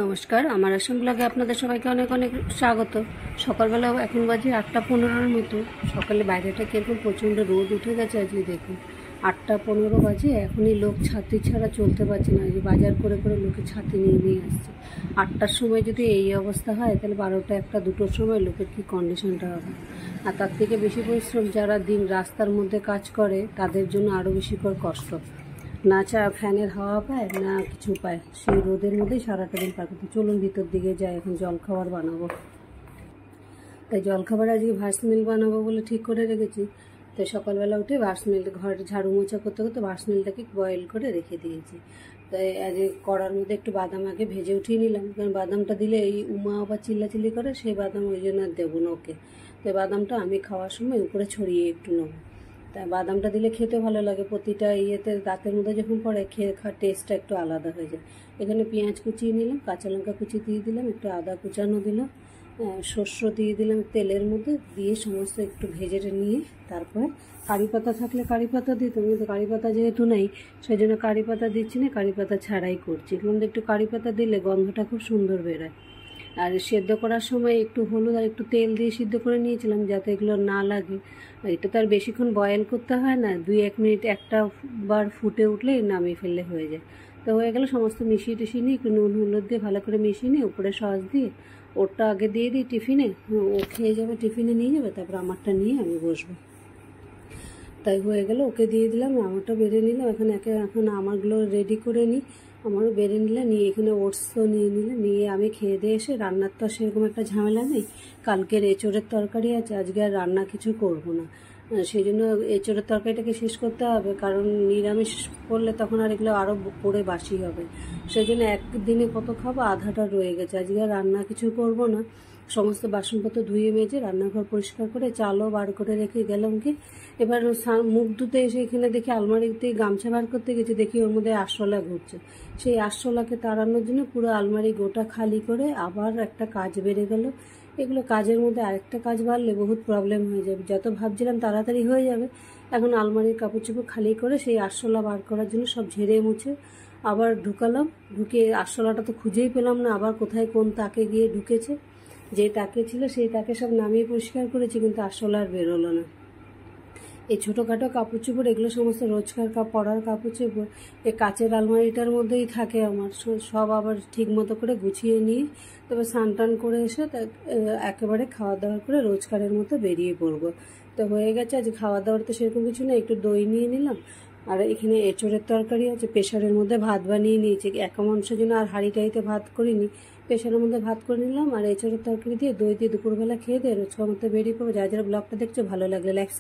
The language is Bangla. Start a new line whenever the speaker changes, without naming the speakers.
নমস্কার, আমার আসাম ব্লগে আপনাদের সবাইকে অনেক অনেক স্বাগত। সকালবেলা এখন বাজে 8:15 মতো। সকালে বাইরেটা কীরকম প্রচণ্ড রোদ উঠে গেছে। আজকে দেখুন 8:15 বাজে, এখনই লোক ছাতি ছাড়া চলতে পারছে না। যে বাজার করে করে লোকে ছাতি নিয়ে নিয়ে আসছে। 8টার সময় যদি এই অবস্থা হয়, তাহলে 12টা 1টা 2টোর সময় লোকের কী কন্ডিশনটা হবে। আর তার থেকে বেশি পরিশ্রম যারা দিন রাস্তার মধ্যে কাজ করে, তাদের জন্য আরও বেশি করে কষ্ট। না ফ্যানের হাওয়া পায়, না কিছু পায়, সেই রোদের মধ্যেই সারাটা দিন পার করতে। চলুন ভিতর দিকে যাই, এখন জলখাবার বানাবো। তাই জলখাবার আজকে ভার্সমিল বানাবো বলে ঠিক করে রেখেছি। তাই সকালবেলা উঠে ভার্সমিল ঘর ঝাড়ু মোছা করতে করতে ভার্সমিলটাকে বয়েল করে রেখে দিয়েছি। তাই আজ কড়ার মধ্যে একটু বাদাম আগে ভেজে উঠিয়ে নিলাম, কারণ বাদামটা দিলে এই উমা আবার চিল্লাচিল্লি করে, সেই বাদাম ওই জন্য আর দেবো না ওকে। তাই বাদামটা আমি খাওয়ার সময় উপরে ছড়িয়ে একটু নেবো। তাই বাদামটা দিলে খেতে ভালো লাগে, প্রতিটা ইয়েতে দাঁতের মধ্যে যখন পড়ে খেয়ে খাওয়ার টেস্টটা একটু আলাদা হয়ে যায়। এখানে পেঁয়াজ কুচিয়ে নিলাম, কাঁচা লঙ্কা কুচি দিয়ে দিলাম, একটু আদা কুচানো দিলাম, শস্য দিয়ে দিলাম তেলের মধ্যে, দিয়ে সমস্ত একটু ভেজে নিয়ে তারপর কারি পাতা থাকলে কারি পাতা দিতাম, কিন্তু কারি পাতা যেহেতু নেই সেই জন্য কারি পাতা দিচ্ছি না, কারি পাতা ছাড়াই করছি। কিন্তু একটু কারি পাতা দিলে গন্ধটা খুব সুন্দর বেরোয়। আর সেদ্ধ করার সময় একটু হলুদ আর একটু তেল দিয়ে সিদ্ধ করে নিয়েছিলাম, যাতে এগুলো না লাগে। এটা তো আর বেশিক্ষণ বয়েল করতে হয় না, 2-1 মিনিট একটা বার ফুটে উঠলেই নামিয়ে ফেললে হয়ে যায়। তো হয়ে গেল, সমস্ত মিশিয়ে টিশিয়ে নিয়ে একটু নুন হলুদ দিয়ে ভালো করে মিশিয়ে নিয়ে উপরে সস দিয়ে ওরটা আগে দিয়ে দিই টিফিনে। ও খেয়ে যাবে, টিফিনে নিয়ে যাবে, তারপর আমারটা নিয়ে আমি বসবো। তাই হয়ে গেল, ওকে দিয়ে দিলাম, আমারটা বেড়ে নিলাম। এখন আমারগুলো রেডি করে নিই, আমারও বেড়ে নিলাম, নিয়ে এখানে ওটসও নিয়ে নিলাম। নিয়ে আমি খেয়ে দিয়ে এসে, রান্নার তো সেরকম একটা ঝামেলা নেই, কালকের এঁচোড়ের তরকারি আছে, আজকে আর রান্না কিছু করবো না। সেই জন্য এঁচোড়ের তরকারিটাকে শেষ করতে হবে, কারণ নিরামিষ করলে তখন আর এগুলো আরও পড়ে বাসি হবে। সেই জন্য একদিনে কত খাবো, আধাটা রয়ে গেছে। আজকে আর রান্না কিছু করব না। সমস্ত বাসনপত্র ধুয়ে মেজে রান্নাঘর পরিষ্কার করে চালও বার করে রেখে গেলাম। কি এবার মুখ ধুতে এসে এখানে দেখি আলমারিতে গামছা বার করতে গেছি, দেখি ওর মধ্যে আরশোলা ঘুরছে। সেই আরশোলাকে তাড়ানোর জন্য পুরো আলমারি গোটা খালি করে আবার একটা কাজ বেড়ে গেল। এগুলো কাজের মধ্যে আরেকটা কাজ বাড়লে বহুত প্রবলেম হয়ে যাবে। যত ভাবছিলাম তাড়াতাড়ি হয়ে যাবে, এখন আলমারির কাপড় চোপড় খালি করে সেই আরশোলা বার করার জন্য সব ঝেড়ে মুছে আবার ঢুকালাম। ঢুকে আরশোলাটা তো খুঁজেই পেলাম না, আবার কোথায় কোন তাকে গিয়ে ঢুকেছে। যে তাকে ছিল সেই তাকে সব নামিয়ে পরিষ্কার করেছি, কিন্তু আরশোলা আর বেরোলো না। এই ছোটোখাটো কাপড় চোপড় এগুলো সমস্ত রোজকার পরার কাপড় চোপড় এই কাচের আলমারিটার মধ্যেই থাকে আমার। সব আবার ঠিক মতো করে গুছিয়ে নিয়ে তবে স্নান টান করে এসে একেবারে খাওয়া দাওয়া করে রোজকারের মতো বেরিয়ে পড়বো। তো হয়ে গেছে, আজ খাওয়া দাওয়ার তো সেরকম কিছু না, একটু দই নিয়ে নিলাম। আর এখানে এঁচোড়ের তরকারি আছে, প্রেশারের মধ্যে ভাত বানিয়ে নিয়েছি। একা মানুষের জন্য আর হাঁড়িটাইতে ভাত করিনি, প্রেশারের মধ্যে ভাত করে নিলাম। আর এঁচোড়ের তরকারি দিয়ে দই দিয়ে দুপুরবেলা খেয়ে দিয়ে রোজকার মতো বেরিয়ে পড়বো। যারা যারা ব্লগটা দেখছো ভালো লাগলে লাইক